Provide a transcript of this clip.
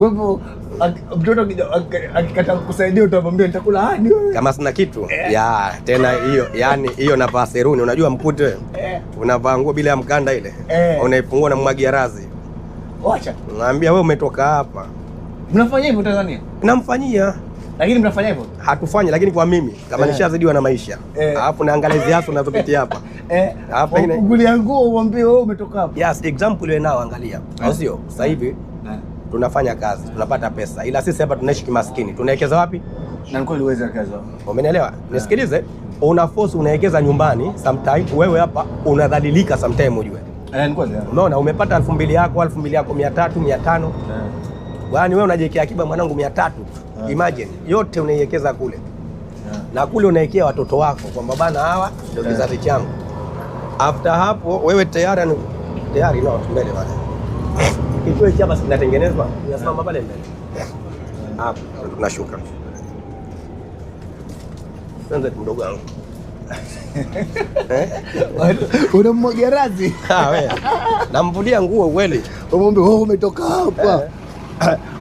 Kwa hivyo mtoto akikataa kusaidia utamwambia nitakula hadi wewe. Kama sina kitu ya tena hiyo, yani hiyo navaa seruni, unajua mkute unavaa nguo bila ya mkanda ile unaifungua na mwagia razi. Acha. Naambia wewe umetoka hapa. Mnafanya hivyo Tanzania? Namfanyia. Lakini mnafanya hivyo? Hatufanyi, lakini kwa mimi kama nishazidiwa na maisha. Alafu naangalia ziaso unazopitia hapa. Alafu kugulia nguo umwambie wewe umetoka hapa. Yes, example wewe nao angalia. Au sio? Sasa hivi tunafanya kazi, tunapata pesa. Ila sisi hapa tunaishi kimaskini. Tunawekeza wapi? Na kweli uweze kazi wapi? Umenielewa? Nisikilize. Una force unawekeza nyumbani, sometime wewe hapa unadhalilika sometime ujue. Ni kweli. Unaona umepata 2000 yako, 2000 yako 300, 500. Yaani wewe unajiwekea akiba mwanangu 300. Imagine yote unaiwekeza kule. Na kule unawekea watoto wako kwamba bana hawa ndio kizazi changu. After hapo wewe tayari no mbele bana. Kituo hichi hapa kinatengenezwa, unasimama pale mbele. Hapo tunashuka. Sasa mdogo wangu. Unamwagia razi? Wewe. Namvulia nguo kweli. Umwambie wewe umetoka hapa.